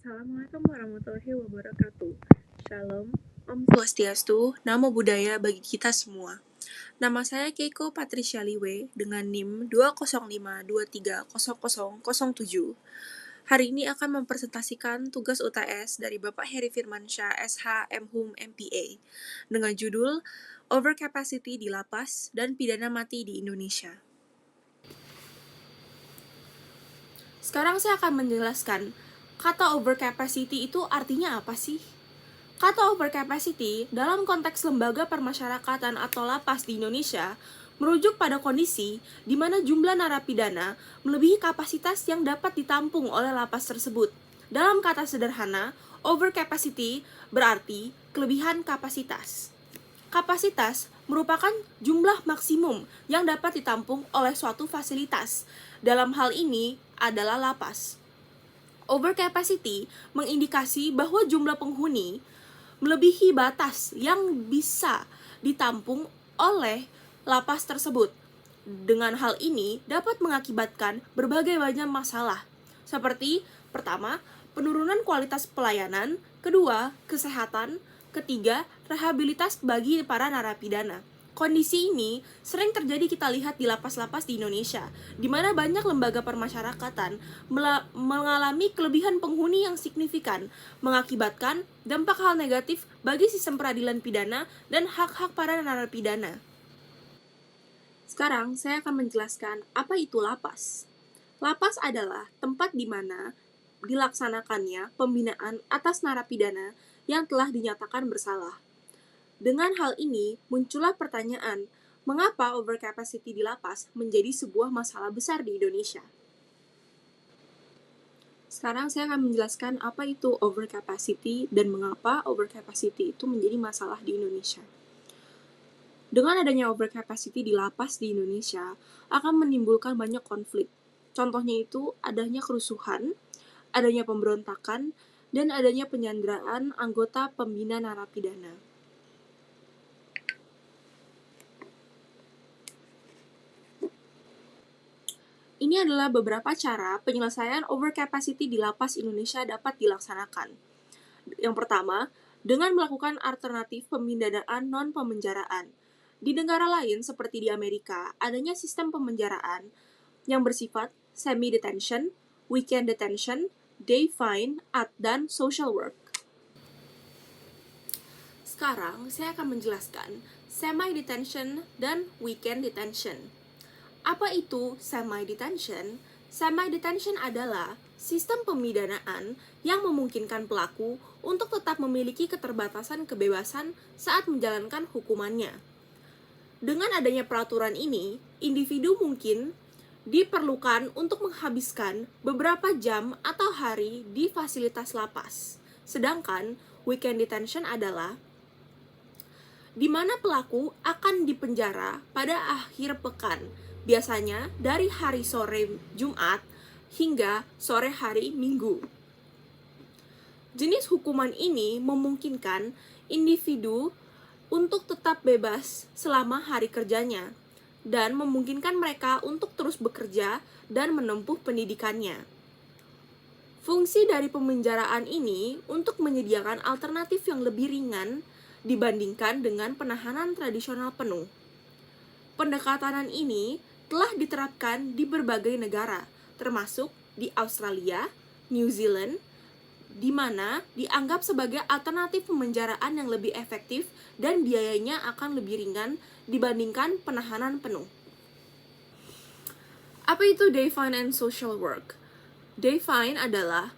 Assalamualaikum warahmatullahi wabarakatuh. Shalom, Om Swastiastu, Namo Buddhaya bagi kita semua. Nama saya Keiko Patricia Liwe dengan NIM 205230007. Hari ini akan mempresentasikan tugas UTS dari Bapak Heri Firmansyah, SH, MHum, MPA dengan judul Overcapacity di Lapas dan Pidana Mati di Indonesia. Sekarang saya akan menjelaskan kata overcapacity itu artinya apa sih? Kata overcapacity dalam konteks lembaga permasyarakatan atau lapas di Indonesia merujuk pada kondisi di mana jumlah narapidana melebihi kapasitas yang dapat ditampung oleh lapas tersebut. Dalam kata sederhana, overcapacity berarti kelebihan kapasitas. Kapasitas merupakan jumlah maksimum yang dapat ditampung oleh suatu fasilitas. Dalam hal ini adalah lapas. Overcapacity mengindikasi bahwa jumlah penghuni melebihi batas yang bisa ditampung oleh lapas tersebut. Dengan hal ini dapat mengakibatkan berbagai macam masalah, seperti pertama, penurunan kualitas pelayanan, kedua, kesehatan, ketiga, rehabilitas bagi para narapidana. Kondisi ini sering terjadi kita lihat di lapas-lapas di Indonesia, di mana banyak lembaga permasyarakatan mengalami kelebihan penghuni yang signifikan, mengakibatkan dampak hal negatif bagi sistem peradilan pidana dan hak-hak para narapidana. Sekarang saya akan menjelaskan apa itu lapas. Lapas adalah tempat di mana dilaksanakannya pembinaan atas narapidana yang telah dinyatakan bersalah. Dengan hal ini, muncullah pertanyaan, mengapa overcapacity di lapas menjadi sebuah masalah besar di Indonesia? Sekarang saya akan menjelaskan apa itu overcapacity dan mengapa overcapacity itu menjadi masalah di Indonesia. Dengan adanya overcapacity di lapas di Indonesia, akan menimbulkan banyak konflik. Contohnya itu adanya kerusuhan, adanya pemberontakan, dan adanya penyanderaan anggota pembina narapidana. Ini adalah beberapa cara penyelesaian overcapacity di lapas Indonesia dapat dilaksanakan. Yang pertama, dengan melakukan alternatif pemindanaan non-pemenjaraan. Di negara lain seperti di Amerika, adanya sistem pemenjaraan yang bersifat semi-detention, weekend detention, day fine, dan social work. Sekarang, saya akan menjelaskan semi-detention dan weekend detention. Apa itu semi-detention? Semi-detention adalah sistem pemidanaan yang memungkinkan pelaku untuk tetap memiliki keterbatasan kebebasan saat menjalankan hukumannya. Dengan adanya peraturan ini, individu mungkin diperlukan untuk menghabiskan beberapa jam atau hari di fasilitas lapas. Sedangkan weekend detention adalah di mana pelaku akan dipenjara pada akhir pekan, biasanya dari hari sore Jumat hingga sore hari Minggu. Jenis hukuman ini memungkinkan individu untuk tetap bebas selama hari kerjanya dan memungkinkan mereka untuk terus bekerja dan menempuh pendidikannya. Fungsi dari pemenjaraan ini untuk menyediakan alternatif yang lebih ringan dibandingkan dengan penahanan tradisional penuh. Pendekatan ini telah diterapkan di berbagai negara, termasuk di Australia, New Zealand, di mana dianggap sebagai alternatif pemenjaraan yang lebih efektif dan biayanya akan lebih ringan dibandingkan penahanan penuh. Apa itu day fine and social work? Day fine adalah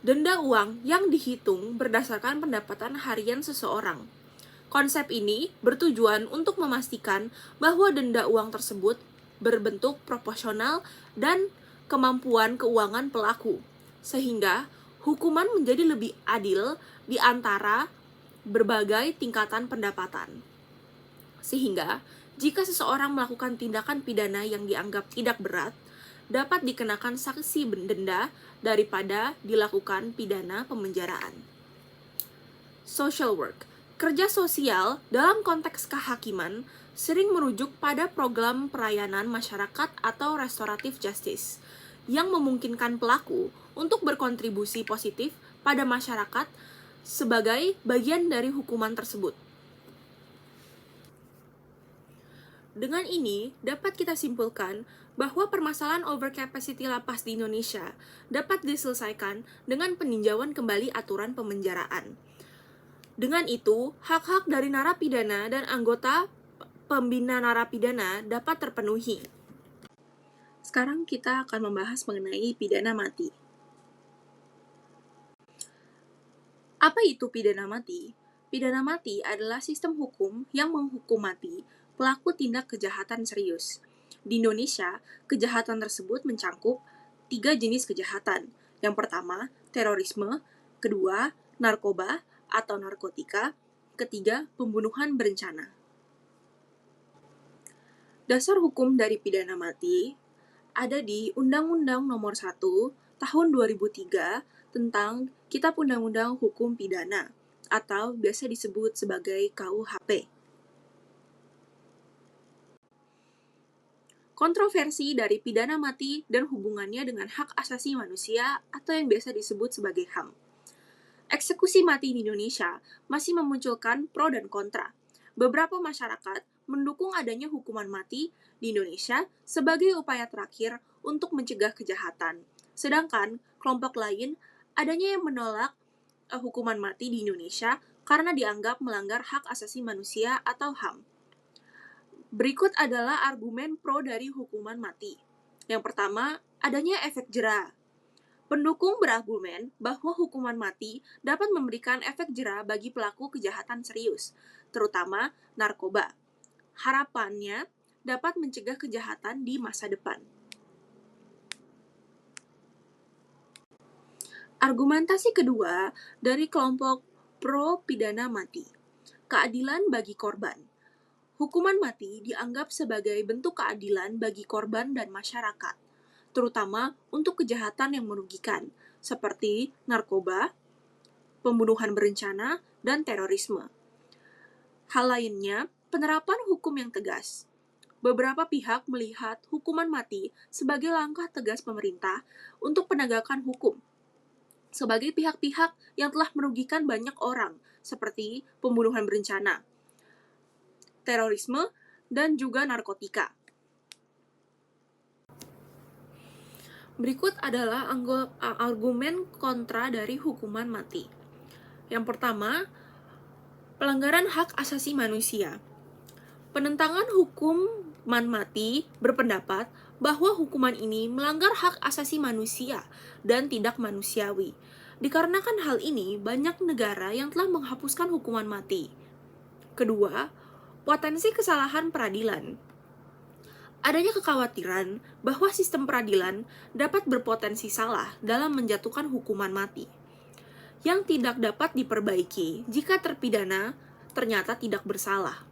denda uang yang dihitung berdasarkan pendapatan harian seseorang. Konsep ini bertujuan untuk memastikan bahwa denda uang tersebut berbentuk proporsional dan kemampuan keuangan pelaku, sehingga hukuman menjadi lebih adil di antara berbagai tingkatan pendapatan. Sehingga, jika seseorang melakukan tindakan pidana yang dianggap tidak berat, dapat dikenakan sanksi denda daripada dilakukan pidana pemenjaraan. Social work. Kerja sosial dalam konteks kehakiman sering merujuk pada program pelayanan masyarakat atau restoratif justice yang memungkinkan pelaku untuk berkontribusi positif pada masyarakat sebagai bagian dari hukuman tersebut. Dengan ini, dapat kita simpulkan bahwa permasalahan overcapacity lapas di Indonesia dapat diselesaikan dengan peninjauan kembali aturan pemenjaraan. Dengan itu, hak-hak dari narapidana dan anggota pembina narapidana dapat terpenuhi. Sekarang kita akan membahas mengenai pidana mati. Apa itu pidana mati? Pidana mati adalah sistem hukum yang menghukum mati pelaku tindak kejahatan serius. Di Indonesia, kejahatan tersebut mencakup 3 jenis kejahatan. Yang pertama, terorisme, kedua, narkoba atau narkotika, ketiga, pembunuhan berencana. Dasar hukum dari pidana mati ada di Undang-Undang Nomor 1 Tahun 2003 tentang Kitab Undang-Undang Hukum Pidana atau biasa disebut sebagai KUHP. Kontroversi dari pidana mati dan hubungannya dengan hak asasi manusia atau yang biasa disebut sebagai HAM. Eksekusi mati di Indonesia masih memunculkan pro dan kontra. Beberapa masyarakat mendukung adanya hukuman mati di Indonesia sebagai upaya terakhir untuk mencegah kejahatan. Sedangkan kelompok lain adanya yang menolak hukuman mati di Indonesia karena dianggap melanggar hak asasi manusia atau HAM. Berikut adalah argumen pro dari hukuman mati. Yang pertama, adanya efek jera. Pendukung berargumen bahwa hukuman mati dapat memberikan efek jera bagi pelaku kejahatan serius, terutama narkoba. Harapannya dapat mencegah kejahatan di masa depan. Argumentasi kedua dari kelompok pro pidana mati. Keadilan bagi korban. Hukuman mati dianggap sebagai bentuk keadilan bagi korban dan masyarakat, terutama untuk kejahatan yang merugikan, seperti narkoba, pembunuhan berencana, dan terorisme. Hal lainnya, penerapan hukum yang tegas. Beberapa pihak melihat hukuman mati sebagai langkah tegas pemerintah untuk penegakan hukum, sebagai pihak-pihak yang telah merugikan banyak orang, seperti pembunuhan berencana, terorisme, dan juga narkotika. Berikut adalah argumen kontra dari hukuman mati. Yang pertama, pelanggaran hak asasi manusia. Penentangan hukuman mati berpendapat bahwa hukuman ini melanggar hak asasi manusia dan tidak manusiawi. Dikarenakan hal ini, banyak negara yang telah menghapuskan hukuman mati. Kedua, potensi kesalahan peradilan. Adanya kekhawatiran bahwa sistem peradilan dapat berpotensi salah dalam menjatuhkan hukuman mati, yang tidak dapat diperbaiki jika terpidana ternyata tidak bersalah.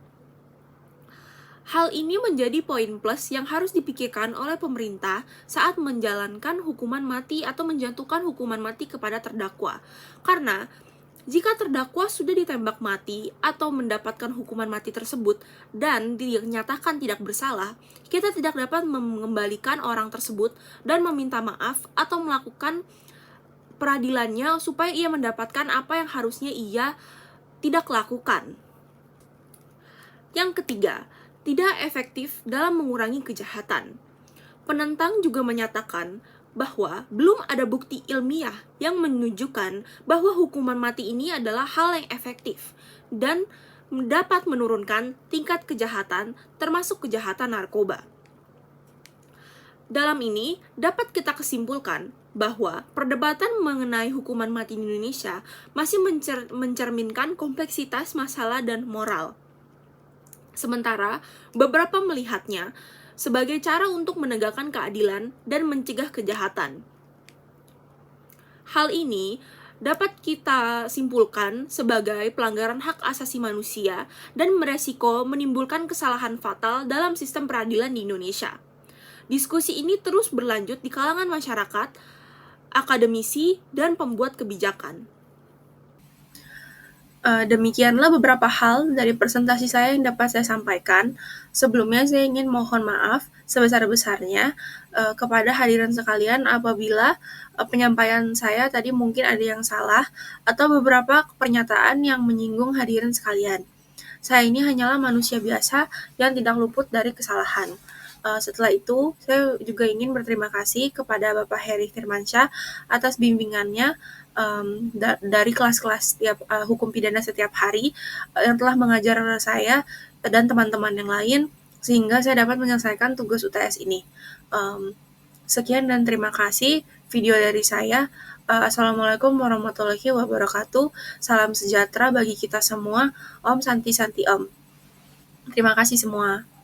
Hal ini menjadi poin plus yang harus dipikirkan oleh pemerintah saat menjalankan hukuman mati atau menjatuhkan hukuman mati kepada terdakwa, karena jika terdakwa sudah ditembak mati atau mendapatkan hukuman mati tersebut dan dinyatakan tidak bersalah, kita tidak dapat mengembalikan orang tersebut dan meminta maaf atau melakukan peradilannya supaya ia mendapatkan apa yang harusnya ia tidak lakukan. Yang ketiga, tidak efektif dalam mengurangi kejahatan. Penentang juga menyatakan bahwa belum ada bukti ilmiah yang menunjukkan bahwa hukuman mati ini adalah hal yang efektif dan dapat menurunkan tingkat kejahatan termasuk kejahatan narkoba. Dalam ini, dapat kita kesimpulkan bahwa perdebatan mengenai hukuman mati di Indonesia masih mencerminkan kompleksitas masalah dan moral. Sementara, beberapa melihatnya sebagai cara untuk menegakkan keadilan dan mencegah kejahatan. Hal ini dapat kita simpulkan sebagai pelanggaran hak asasi manusia dan beresiko menimbulkan kesalahan fatal dalam sistem peradilan di Indonesia. Diskusi ini terus berlanjut di kalangan masyarakat, akademisi, dan pembuat kebijakan. Demikianlah beberapa hal dari presentasi saya yang dapat saya sampaikan. Sebelumnya saya ingin mohon maaf sebesar-besarnya kepada hadirin sekalian apabila penyampaian saya tadi mungkin ada yang salah atau beberapa pernyataan yang menyinggung hadirin sekalian. Saya ini hanyalah manusia biasa yang tidak luput dari kesalahan. Setelah itu, saya juga ingin berterima kasih kepada Bapak Heri Firmansyah atas bimbingannya dari kelas-kelas hukum pidana setiap hari yang telah mengajar saya dan teman-teman yang lain sehingga saya dapat menyelesaikan tugas UTS ini. Sekian dan terima kasih video dari saya. Assalamualaikum warahmatullahi wabarakatuh. Salam sejahtera bagi kita semua. Om Santi Santi Om. Terima kasih semua.